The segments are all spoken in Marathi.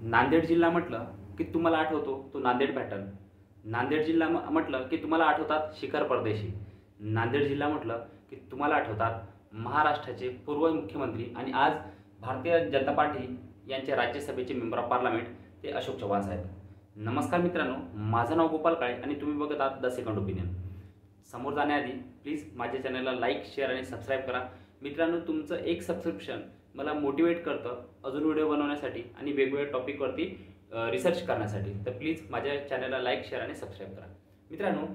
नांदेड जिल्हा म्हटलं की तुम्हाला आठवतो तो नांदेड पॅटर्न. नांदेड जिल्हा म्हटलं की तुम्हाला आठवतात शिखर परदेशी. नांदेड जिल्हा म्हटलं की तुम्हाला आठवतात महाराष्ट्राचे पूर्व मुख्यमंत्री आणि आज भारतीय जनता पार्टी यांचे राज्यसभेचे मेंबर ऑफ पार्लमेंट ते अशोक चव्हाण साहेब. नमस्कार मित्रांनो, माझं नाव गोपाल काळे आणि तुम्ही बघत आहात द सेकंड ओपिनियन. समोर जाण्याआधी प्लीज माझ्या चॅनलला लाईक, शेअर आणि सबस्क्राईब करा. मित्रांनो, तुमचं एक सबस्क्रिप्शन मला मोटिवेट करतं अजून व्हिडिओ बनवण्यासाठी आणि वेगवेगळ्या टॉपिकवरती रिसर्च करण्यासाठी. तर प्लीज माझ्या चॅनलला लाईक, शेअर आणि सबस्क्राईब करा. मित्रांनो,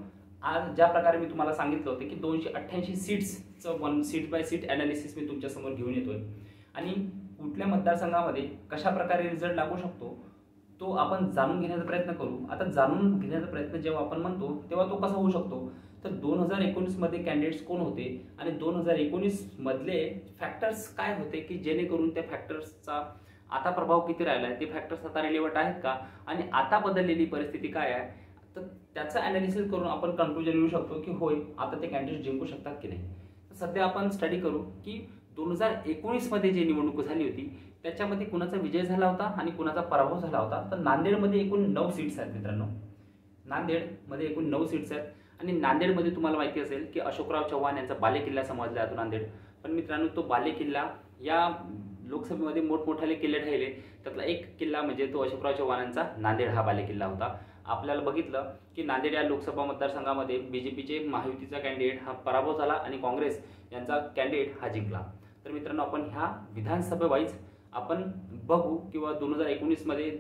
आज ज्या प्रकारे मी तुम्हाला सांगितलं होतं की 288 सीट्सचं one seat by seat analysis मी तुमच्यासमोर घेऊन येतोय आणि कुठल्या मतदारसंघामध्ये कशा प्रकारे रिझल्ट लागू शकतो तो आपण जाणून घेण्याचा प्रयत्न करू. आता जाणून घेण्याचा प्रयत्न जेव्हा आपण म्हणतो तेव्हा तो कसा होऊ शकतो, तर 2019 मध्ये कॅन्डिडेट्स कोण होते आणि 2019 मधले फॅक्टर्स काय होते की जेणेकरून त्या फॅक्टर्सचा आता प्रभाव किती राहिला आहे, ते फॅक्टर्स आता रिलेव्हंट आहेत का आणि आता बदललेली परिस्थिती काय आहे, तर त्याचं ॲनालिसिस करून आपण कन्क्लुजन येऊ शकतो की होय आता ते कॅन्डिडेट जिंकू शकतात की नाही. तर सध्या आपण स्टडी करू की 2019 मध्ये जी निवडणूक झाली होती त्याच्यामध्ये कुणाचा विजय झाला होता आणि कुणाचा पराभव झाला होता. तर नांदेडमध्ये एकूण 9 सीट्स आहेत मित्रांनो. नांदेडमध्ये एकूण 9 सीट्स आहेत आणि नांदेडमध्ये तुम्हाला माहिती असेल की अशोकराव चव्हाण यांचा बालेकिल्ला समजला जातो नांदेड. पण मित्रांनो, तो बालेकिल्ला या लोकसभेमध्ये मोठमोठाले किल्ले राहिले, त्यातला एक किल्ला म्हणजे तो अशोकराव चव्हाणांचा नांदेड हा बालेकिल्ला होता. आपल्याला बघितलं की नांदेड या लोकसभा मतदारसंघामध्ये बीजेपीचे महायुतीचा कॅन्डिडेट हा पराभव झाला आणि काँग्रेस यांचा कॅन्डिडेट हा जिंकला. तर मित्रांनो, आपण ह्या विधानसभेवाईज आपण बघू किंवा 2019 मध्ये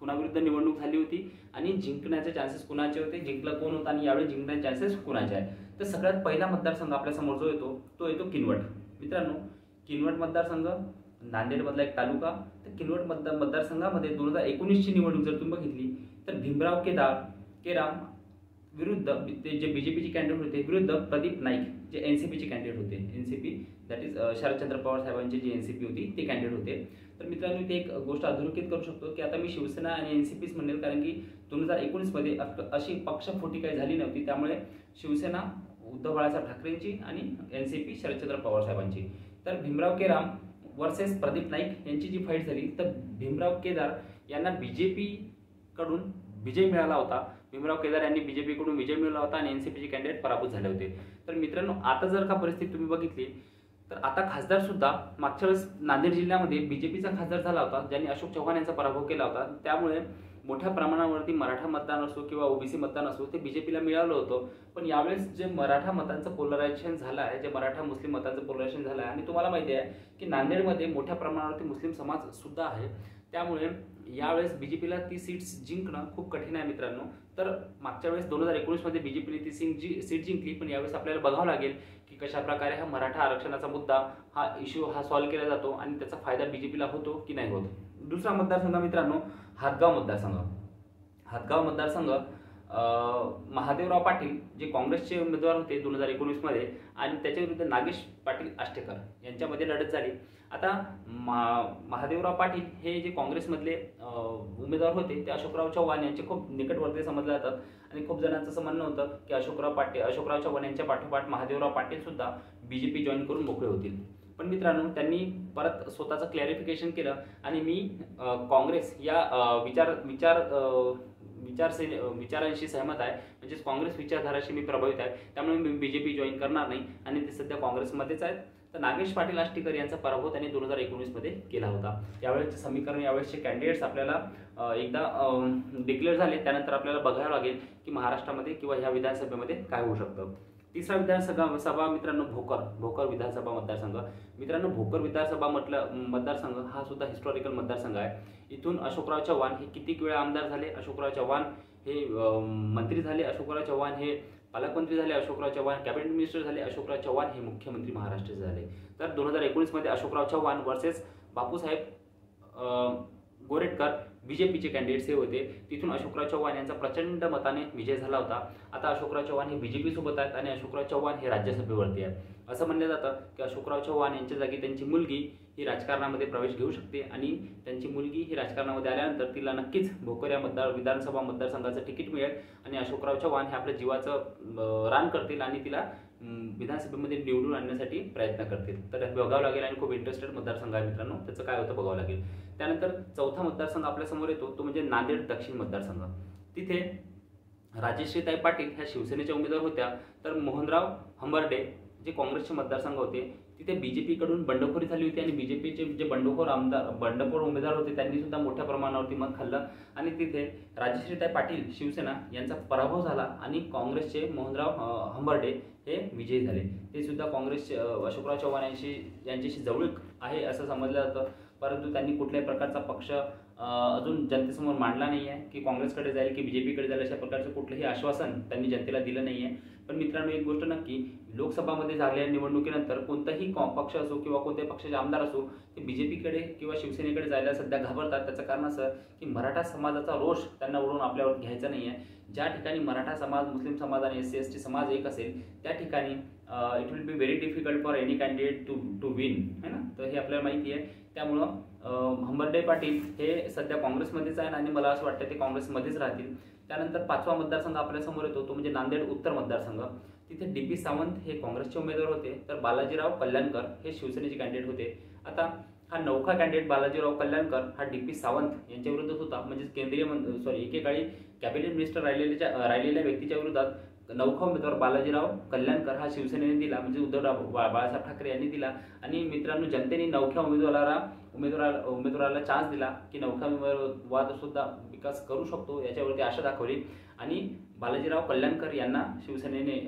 कुणाविरुद्ध निवडणूक झाली होती आणि जिंकण्याचे चान्सेस कुणाचे होते, जिंकलं कोण होतं आणि यावेळी जिंकण्याचे चान्सेस कुणाचे आहे. तर सगळ्यात पहिला मतदारसंघ आपल्या समोर जो येतो तो येतो किनवट. मित्रांनो, किनवट मतदारसंघ नांदेडमधला एक तालुका. तर किनवट मतदारसंघामध्ये 2019ची निवडणूक जर तुम्ही बघितली तर भीमराव केराम विरुद्ध ते जे बीजेपीचे कॅन्डिडेट होते विरुद्ध प्रदीप नाईक जे एनसीपीचे कॅन्डिडेट होते. NCP that is Sharadchandra Pawar साहेबांची जी एनसीपी होती ते कॅन्डिडेट होते. तर मित्रांनो, ते एक गोष्ट अधोरेखित करू शकतो की आता मी शिवसेना आणि एनसीपीच म्हणेल, कारण की 2019 मध्ये अशी पक्षफोटी काही झाली नव्हती. त्यामुळे शिवसेना उद्धव बाळासाहेब ठाकरेंची आणि एनसीपी शरदचंद्र पवार साहेबांची. तर भीमराव केराम वर्सेस प्रदीप नाईक यांची जी फाईट झाली तर भीमराव केदार यांना बीजेपी कडून विजय मिळाला होता. भीमराव केदार यांनी बीजेपीकडून विजय मिळवला होता आणि एनसीपीचे कॅन्डिडेट पराभूत झाले होते. तर मित्रांनो, आता जर का परिस्थिती तुम्ही बघितली तर आता खासदार सुद्धा मागच्या वेळेस नांदेड जिल्ह्यामध्ये बीजेपीचा खासदार झाला होता ज्यांनी अशोक चव्हाण यांचा पराभव केला होता. त्यामुळे मोठ्या प्रमाणावरती मराठा मतदान असो किंवा ओबीसी मतदान असो ते बीजेपीला मिळालं होतं. पण यावेळेस जे मराठा मतांचं पोलरायझेशन झालं आहे, जे मराठा मुस्लिम मतांचं पोलरायझेशन झालं आहे आणि तुम्हाला माहिती आहे की नांदेडमध्ये मोठ्या प्रमाणावरती मुस्लिम समाज सुद्धा आहे. त्यामुळे यावेळेस बीजेपीला ती सीट्स जिंकणं खूप कठीण आहे मित्रांनो. तर मागच्या वेळेस 2019 मध्ये बीजेपीने ती सीट जिंकली, पण यावेळेस आपल्याला बघावं लागेल की कशा प्रकारे हा मराठा आरक्षणाचा मुद्दा हा इश्यू हा सॉल्व्ह केला जातो आणि त्याचा फायदा बीजेपीला होतो की नाही होत. दुसरा मतदारसंघ मित्रांनो, हातगाव मतदारसंघ. हातगाव मतदारसंघ महादेवराव पाटील जे काँग्रेसचे उमेदवार होते 2019 मध्ये आणि त्याच्याविरुद्ध नागेश पाटील आष्टेकर यांच्यामध्ये लढत झाली. आता महादेवराव पाटील हे जे काँग्रेसमधले उमेदवार होते ते अशोकराव चव्हाण यांचे खूप निकटवर्ती समजले जातात आणि खूप जणांचं असं म्हणणं होतं की अशोकराव चव्हाण यांच्या पाठोपाठ महादेवराव पाटील सुद्धा बीजेपी जॉईन करून मोकळे होतील. पण मित्रांनो, त्यांनी परत स्वतःचं क्लॅरिफिकेशन केलं आणि मी काँग्रेस या विचारांशी सहमत आहे, म्हणजेच काँग्रेस विचारधाराशी मी प्रभावित आहे, त्यामुळे मी बीजेपी जॉईन करणार नाही आणि ते सध्या काँग्रेसमध्येच आहेत. तर नागेश पाटील आष्टीकर यांचा पराभव त्यांनी 2019 मध्ये केला होता. यावेळेचे समीकरण, यावेळेचे कॅन्डिडेट्स आपल्याला एकदा डिक्लेअर झाले त्यानंतर आपल्याला बघावं लागेल की महाराष्ट्रामध्ये किंवा ह्या विधानसभेमध्ये काय होऊ शकतं. तिसरा विधानसभा मित्रांनो, भोकर विधानसभा मतदारसंघ. मित्रांनो, भोकर विधानसभा मतदारसंघ हा सुद्धा हिस्टॉरिकल मतदारसंघ आहे. इथून अशोकराव चव्हाण हे कितीक वेळा आमदार झाले, अशोकराव चव्हाण हे मंत्री झाले, अशोकराव चव्हाण हे पालकमंत्री झाले, अशोकराव चव्हाण कॅबिनेट मिनिस्टर झाले, अशोकराव चव्हाण हे मुख्यमंत्री महाराष्ट्राचे झाले. तर 2019 मध्ये अशोकराव चव्हाण वर्सेस बापूसाहेब गोरेटकर बीजेपीचे कॅन्डिडेट्स हे होते. तिथून अशोकराव चव्हाण यांचा प्रचंड मताने विजय झाला होता. आता अशोकराव चव्हाण हे बीजेपी सोबत आहेत आणि अशोकराव चव्हाण हे राज्यसभेवरती आहेत. असं म्हणलं जातं की अशोकराव चव्हाण यांच्या जागी त्यांची मुलगी ही राजकारणामध्ये प्रवेश घेऊ शकते आणि त्यांची मुलगी ही राजकारणामध्ये आल्यानंतर तिला नक्कीच भोकर या विधानसभा मतदारसंघाचं तिकीट मिळेल आणि अशोकराव चव्हाण हे आपल्या जीवाचं रान करतील आणि तिला विधानसभेमध्ये निवडून आणण्यासाठी प्रयत्न करतील. तर बघावं लागेल आणि खूप इंटरेस्टेड मतदारसंघ आहे मित्रांनो, त्याचं काय होतं बघावं लागेल. त्यानंतर चौथा मतदारसंघ आपल्यासमोर येतो तो म्हणजे नांदेड दक्षिण मतदारसंघ. तिथे राजश्रीताई पाटील ह्या शिवसेनेच्या उमेदवार होत्या, तर मोहनराव हंबर्डे जे काँग्रेसचे मतदारसंघ होते तिथे बीजेपीकडून बंडखोरी झाली होती आणि बीजेपीचे जे बंडखोर उमेदवार होते त्यांनी सुद्धा मोठ्या प्रमाणावरती मत खाल्लं आणि तिथे राजश्रीताई पाटील शिवसेना यांचा पराभव झाला आणि काँग्रेसचे मोहनराव हंबर्डे हे विजयी झाले. ते सुद्धा काँग्रेसचे अशोकराव चव्हाण यांच्याशी जवळीक आहे असं समजलं जातं, परंतु त्यांनी कुठल्याही प्रकारचा पक्ष अजून जनतेसमोर मांडला नाही आहे की काँग्रेसकडे जाईल की बीजेपीकडे जाईल, अशा प्रकारचं कुठलंही आश्वासन त्यांनी जनतेला दिलं नाही आहे. पण मित्रांनो, एक गोष्ट नक्की, लोकसभामध्ये झालेल्या निवडणुकीनंतर कोणताही पक्ष असो किंवा कोणत्याही पक्षाचे आमदार असो ते बीजेपीकडे किंवा शिवसेनेकडे जायला सध्या घाबरतात. त्याचं कारण असं की मराठा समाजाचा रोष त्यांना ओढून आपल्यावर घ्यायचा नाही आहे. ज्या ठिकाणी मराठा समाज, मुस्लिम समाज आणि SC ST समाज एक असेल त्या ठिकाणी it will be very difficult for any candidate to win, है ना. तर हे आपल्याला माहिती आहे. त्यामुळं हंबर्डे पाटील हे सध्या काँग्रेसमध्येच आहे आणि मला असं वाटतं ते काँग्रेसमध्येच राहतील. त्यानंतर पाचवा मतदारसंघ आपल्यासमोर येतो तो म्हणजे नांदेड उत्तर मतदारसंघ. तिथे DP सावंत हे काँग्रेसचे उमेदवार होते, तर बालाजीराव कल्याणकर हे शिवसेनेचे कॅन्डिडेट होते. आता हा नौखा कॅन्डिडेट बालाजीराव कल्याणकर हा DP सावंत यांच्या विरुद्ध होता, म्हणजे एकेकाळी कॅबिनेट मिनिस्टर राहिलेल्या व्यक्तीच्या विरोधात नौखा उमेदवार बालाजीराव कल्याणकर हा शिवसेनेने दिला, म्हणजे बाळासाहेब ठाकरे यांनी दिला. आणि मित्रांनो, जनतेने नौख्या उमेदवाराला चान्स दिला की नौखा उमेदवार सुद्धा विकास करू शकतो, याच्यावरती आशा दाखवली आणि बालाजीराव कल्याणकर यांना शिवसेनेने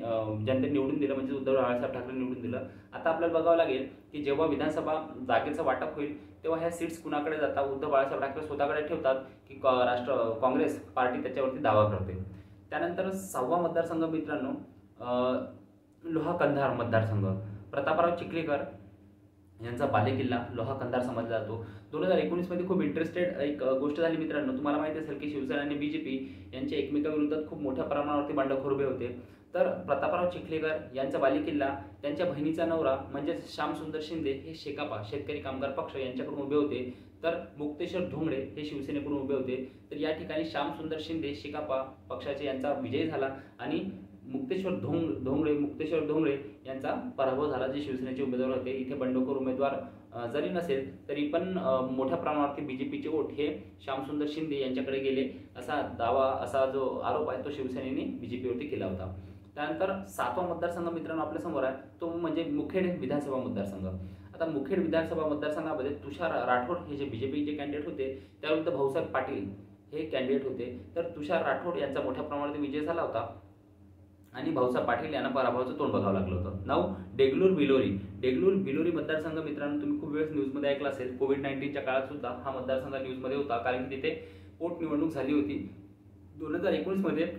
जनतेने निवडून दिलं, म्हणजे बाळासाहेब ठाकरे निवडून दिलं. आता आपल्याला बघावं लागेल की जेव्हा विधानसभा जागेचं वाटप होईल तेव्हा ह्या सीट्स कुणाकडे जातात. बाळासाहेब ठाकरे स्वतःकडे ठेवतात की काँग्रेस पार्टी त्याच्यावरती दावा करते. त्यानंतर सहावा मतदारसंघ मित्रांनो, लोहा कंधार मतदारसंघ. प्रतापराव चिखलीकर यांचा बालेकिल्ला लोहा कंधार समजला जातो. 2019 मध्ये खूप इंटरेस्टेड एक गोष्ट झाली मित्रांनो. तुम्हाला माहिती असेल की शिवसेना आणि BJP यांचे एकमेकाविरोधात खूप मोठ्या प्रमाणावरती बंडखोर उभे होते. तर प्रतापराव चिखलीकर यांचा बालेकिल्ला त्यांच्या बहिणीचा नवरा म्हणजे श्यामसुंदर शिंदे हे शेकापा शेतकरी कामगार पक्ष यांच्याकडून उभे होते, तर मुक्तेश्वर धोंगडे हे शिवसेनेकडून उभे होते. तर या ठिकाणी श्यामसुंदर शिंदे शेकापा पक्षाचे यांचा विजय झाला आणि मुक्तेश्वर धोंगडे यांचा पराभव झाला, जे शिवसेनेचे उमेदवार होते. इथे बंडखोर उमेदवार जरी नसेल तरी पण मोठ्या प्रमाणावरती BJPचे वोट हे श्यामसुंदर शिंदे यांच्याकडे गेले असा जो आरोप आहे तो शिवसेनेने BJPवरती केला होता. त्यानंतर सातवा मतदारसंघ मित्रांनो आपल्यासमोर आहे, तो म्हणजे मुखेड विधानसभा मतदारसंघ. आता मुखेड विधानसभा मतदारसंघामध्ये तुषार राठोड हे जे BJPचे कॅन्डिडेट होते त्याविरुद्ध भाऊसाहेब पाटील हे कॅन्डिडेट होते. तर तुषार राठोड यांचा मोठ्या प्रमाणात विजय झाला होता आणि भाऊसाहेब पाटील यांना पराभवाचं तोंड बघावं लागलं होतं. नाव देगलूर बिलोरी मतदारसंघ मित्रांनो, तुम्ही खूप वेळेस न्यूजमध्ये ऐकला असेल. कोविड-19च्या काळात सुद्धा हा मतदारसंघ न्यूजमध्ये होता, कारण की तिथे पोटनिवडणूक झाली होती. 2019 मध्ये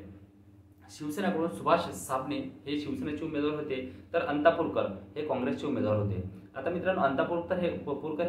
शिवसेनेकडून सुभाष साबणे हे शिवसेनेचे उमेदवार होते, तर अंतापूरकर हे काँग्रेसचे उमेदवार होते. आता मित्रांनो, अंतापूरकर हे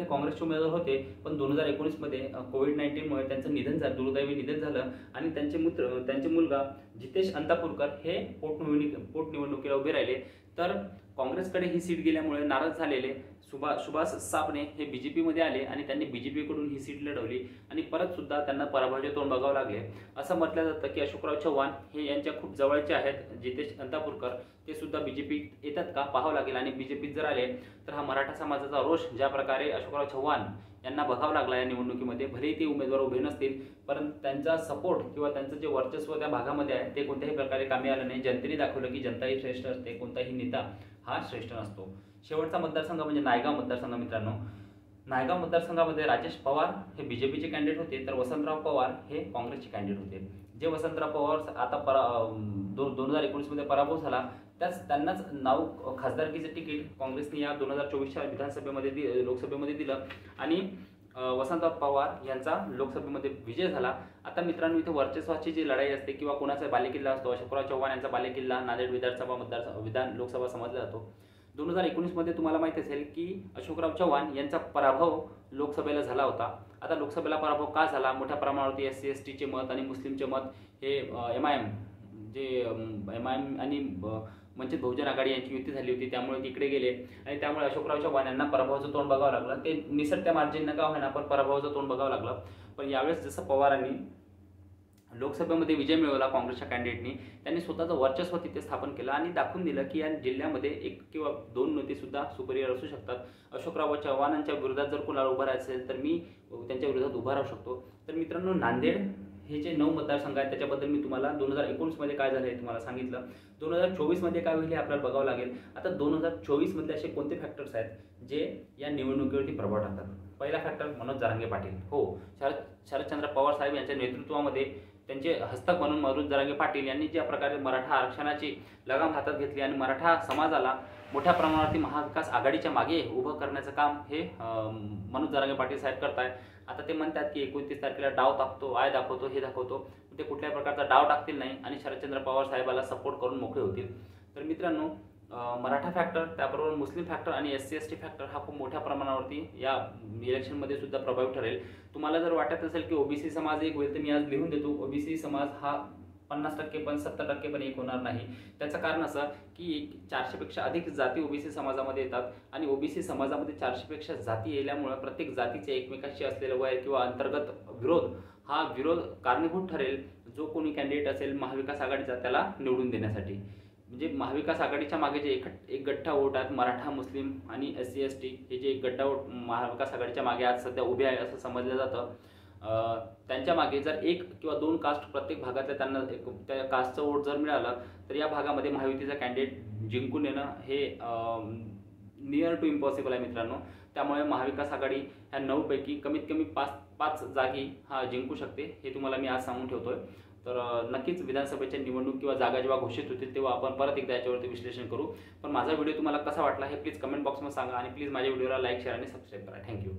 काँग्रेसचे उमेदवार होते, पण 2019 मध्ये कोविड-19मुळे त्यांचं दुर्दैवी निधन झालं आणि त्यांचे मुलगा जितेश अंतापूरकर हे पोटनिवडणुकीला उभे राहिले. तर काँग्रेसकडे ही सीट गेल्यामुळे नाराज झालेले सुभाष साबणे हे BJPमध्ये आले आणि त्यांनी BJPकडून ही सीट लढवली आणि परत सुद्धा त्यांना पराभवाचे तोंड बघावं लागले. असं म्हटलं जातं की अशोकराव चव्हाण हे यांच्या खूप जवळचे आहेत. जितेश अंतापूरकर ते सुद्धा BJPत येतात का पाहावं लागेल आणि BJPत जर आले तर हा मराठा समाजाचा रोष ज्या प्रकारे अशोकराव चव्हाण यांना बघावं लागला या निवडणुकीमध्ये, भलेही ते उमेदवार उभे नसतील पण त्यांचा सपोर्ट किंवा त्यांचं जे वर्चस्व त्या भागामध्ये आहे ते कोणत्याही प्रकारे कामी आलं नाही. जनतेने दाखवलं की जनता ही श्रेष्ठ असते, कोणताही नेता हा श्रेष्ठ नसतो. शेवटचा मतदारसंघ म्हणजे नायगाव मतदारसंघ मित्रांनो. नायगाव मतदारसंघामध्ये राजेश पवार हे BJPचे कॅन्डिडेट होते, तर वसंतराव पवार हे काँग्रेसचे कॅन्डिडेट होते. जे वसंतराव पवार आता 2019 मध्ये पराभव झाला त्यांनाच नाव खासदारकीचे तिकीट काँग्रेसने या 2024च्या लोकसभेमध्ये दिलं आणि वसंतराव पवार यांचा लोकसभेमध्ये विजय झाला. आता मित्रांनो, इथे वर्चस्वाची जी लढाई असते किंवा कोणाचा बालेकिल्ला असतो, अशोकराव चव्हाण यांचा बालेकिल्ला नांदेड लोकसभा समजला जातो. 2019 मध्ये तुम्हाला माहिती असेल की अशोकराव चव्हाण यांचा पराभव लोकसभेला झाला होता. आता लोकसभेला पराभव का झाला? मोठ्या प्रमाणावरती SC STचे मत आणि मुस्लिमचे मत हे MIM आणि वंचित बहुजन आघाडी यांची युती झाली होती, त्यामुळे तिकडे गेले आणि त्यामुळे अशोकराव चव्हाण यांना पराभवाचं तोंड बघावं लागलं. ते निसटत्या मार्जिननं का होईना पण पराभवाचं तोंड बघावं लागलं. पण यावेळेस जसं पवारांनी लोकसभेमध्ये विजय मिळवला काँग्रेसच्या कॅन्डिडेटनी. त्यांनी स्वतःचं वर्चस्व तिथे स्थापन केलं आणि दाखवून दिलं की या जिल्ह्यामध्ये एक किंवा दोन नेतेसुद्धा सुपरियर असू शकतात. अशोकराव चव्हाणांच्या विरोधात जर कोणाला उभं राहायचं असेल तर मी त्यांच्या विरोधात उभा राहू शकतो. तर मित्रांनो, नांदेड हे जे 9 मतदारसंघ आहेत त्याच्याबद्दल मी तुम्हाला 2019मध्ये काय झालं हे तुम्हाला सांगितलं. 2024मध्ये काय होईल हे आपल्याला बघावं लागेल. आता 2024मध्ये असे कोणते फॅक्टर्स आहेत जे या निवडणुकीवरती प्रभाव टाकतात. पहिला फॅक्टर मनोज जरांगे पाटील. हो, शरदचंद्र पवार साहेब यांच्या नेतृत्वामध्ये त्यांचे हस्तक म्हणून मनोज जरांगे पाटील यांनी ज्या प्रकारे मराठा आरक्षणाची लगाम हातात घेतली आणि मराठा समाजाला मोठ्या प्रमाणावरती महाविकास आघाडीच्या मागे उभं करण्याचं काम हे मनोज जरांगे पाटील साहेब करतायत. आता ते म्हणतात की 29 तारखेला डाव टाकतो, आय दाखवतो, हे दाखवतो. ते कुठल्याही प्रकारचा डाव टाकतील नाही आणि शरदचंद्र पवार साहेबाला सपोर्ट करून मोकळे होतील. तर मित्रांनो, मराठा फॅक्टर, त्याबरोबर मुस्लिम फॅक्टर आणि SC ST फॅक्टर हा खूप मोठ्या प्रमाणावरती या इलेक्शनमध्ये सुद्धा प्रभावी ठरेल. तुम्हाला जर वाटत असेल की OBC समाज एक होईल तर मी आज लिहून देतो, OBC समाज हा 50% पण 70% पण एक होणार नाही. त्याचं कारण असं की 400पेक्षा अधिक जाती OBC समाजामध्ये येतात आणि OBC समाजामध्ये 400पेक्षा जाती येल्यामुळे प्रत्येक जातीचे एकमेकांशी असलेलं वैर किंवा अंतर्गत विरोध, हा विरोध कारणीभूत ठरेल जो कोणी कॅन्डिडेट असेल महाविकास आघाडीचा त्याला निवडून देण्यासाठी. म्हणजे महाविकास आघाडीच्या मागे जे एक गठ्ठा वोट आहेत मराठा, मुस्लिम आणि SC ST, हे जे एक गठ्ठा वोट महाविकास आघाडीच्या मागे आज सध्या उभे आहे असं समजलं जातं. त्यांच्या मागे जर 1 किंवा 2 कास्ट प्रत्येक भागातल्या त्यांना त्या कास्टचं वोट जर मिळालं तर या भागामध्ये महायुतीचा कॅन्डिडेट जिंकून येणं हे नियर टू इम्पॉसिबल आहे मित्रांनो. त्यामुळे महाविकास आघाडी ह्या 9 पैकी कमीत कमी 5 जागी हा जिंकू शकते, हे तुम्हाला मी आज सांगून ठेवतोय. तर नक्कीच विधानसभेच्या निवडणूक किंवा जागा जेव्हा घोषित होतील तेव्हा आपण परत एकदा याच्यावरती विश्लेषण करू. पण माझा व्हिडिओ तुम्हाला कसा वाटला हे प्लीज कमेंट बॉक्समध्ये सांगा आणि प्लीज माझ्या व्हिडिओला लाईक, शेअर आणि सबस्क्राईब करा. थँक्यू.